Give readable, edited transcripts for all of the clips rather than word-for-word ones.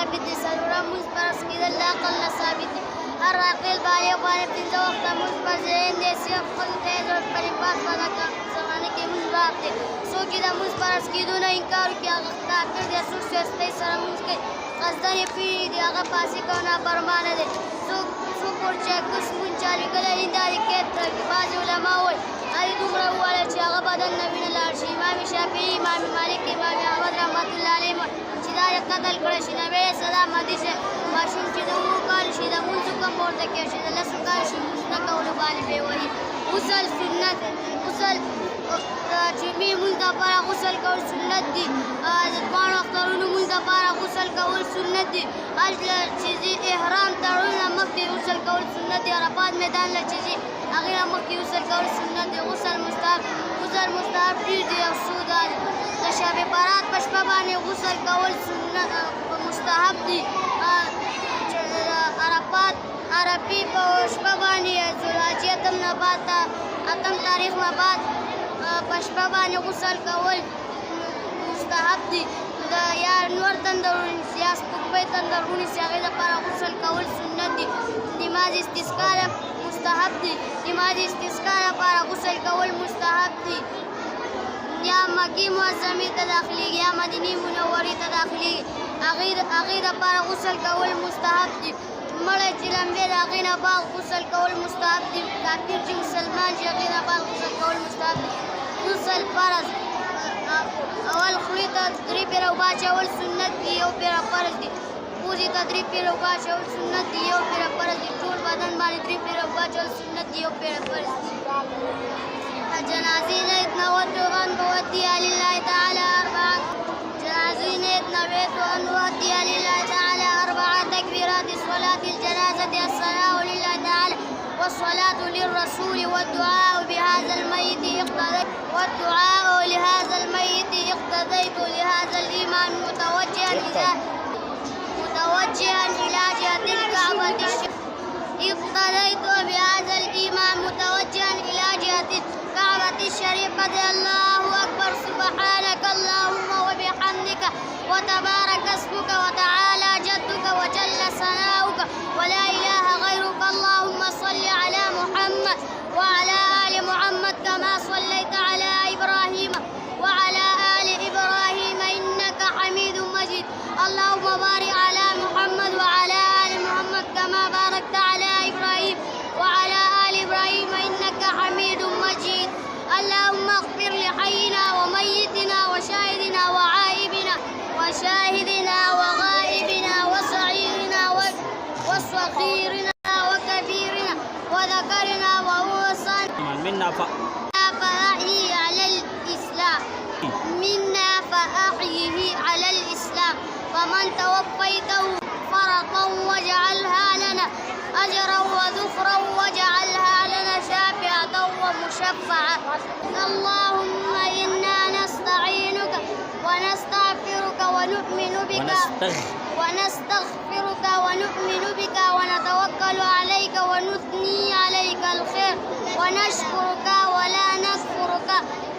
ثابت دي سلورا مزبرس كده لا قل ثابت دي الراقل بالي بالي بنت وقت مزبر زين دي سيف خل تيزر فريبات فلكا زمانه کې مزبر دي سو كده مزبرس كده نه انکار کیا کافر دي سو سستي سره مزکه قصدن پی دي هغه پاسي کونا برمانه دي سو پورچا کوس مونچالي کله انداري کې بعض علماء وي اې دومره واله چې هغه بدن نبی نه لاړ شي امام شافعي امام مالک امام احمد رحمت الله علیهم چې دا قتل کړی شي نبی سلام حدیث ماشوم چې د وو کال شي د مونږ کوم ورته کې شي د لاسو کال شي نه کول باندې به وایي غسل سنت غسل چې می مونږ لپاره غسل کول سنت دي د پانو اخترونو مونږ لپاره غسل کول سنت دي چې احرام تړون مخکې غسل کول سنت دي عرفات میدان له چې هغه مخکې غسل کول سنت دي غسل مستحب دي او سودان د شب برات په شپه باندې غسل کول سنت مستحب دي عرفات عربي په شپه باندې ذوالحجې اتم تاریخ نه بعد په شپه باندې غسل کول مستحب دي د یا نور تندرونی سیاس په تندرونی هغه لپاره غسل کول سنت دي نماز استسقا مستحب دي نماز استسقا لپاره غسل کول مستحب دي یا مکی معظمه ته داخلي یا مدینه منوره ته داخلي هغه لپاره غسل کول مستحب دي مړه چې لمبه هغه نه باغ غسل کول مستحب دي کافر چې مسلمان چې هغه نه باغ غسل کول مستحب دي غسل فرض اول خلی ته درې پیر او باچول سنت دی او پیر فرض دي پوری ته درې پیر او باچول سنت دی او پیر فرض دي ټول بدن باندې درې پیر او باچول سنت دی او پیر فرض دي جنازې نه اتنوت ان بودي لله تعالی اربعه جنازې نه اتنوت ان بودي لله تعالی اربعه تكبيرات صلاه الجنازه الصلاه لله تعالى والصلاة للرسول والدعاء بهذا الميت اقتديت لهذا الإمام متوجها إلى جهة الكعبة الشريفة الله أكبر سبحانك اللهم وبحمدك وتبارك اسمك وتعالى جدك وجل ثناؤك ولا إله غيرك اللهم صل على محمد وعلى آل محمد كما صليت على إبراهيم وعلى آل إبراهيم إنك حميد مجيد اللهم بارك على محمد وعلى آل محمد كما باركت على إبراهيم وعلى آل إبراهيم إنك حميد مجيد اللهم اغفر لحينا وميتنا وشاهدنا وعائبنا وشاهدنا وغائبنا وصغيرنا وصغيرنا وكبيرنا وذكرنا وأنثى منا فأحيي على الإسلام على الإسلام فمن توفيته فرطا واجعلها لنا أجرا وذخرا واجعلها لنا شافعة ومشفعة اللهم إنا نستعينك ونستغفرك ونؤمن بك ونتوكل عليك ونثني عليك الخير ونشكرك ولا نكفرك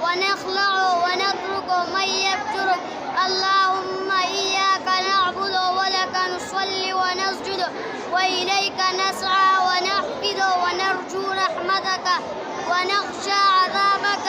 ونخلع ونترك من يفجرك اللهم إياك نعبد ولك نصلي ونسجد وإليك نسعى ونحفد ونرجو رحمتك ونخشى عذابك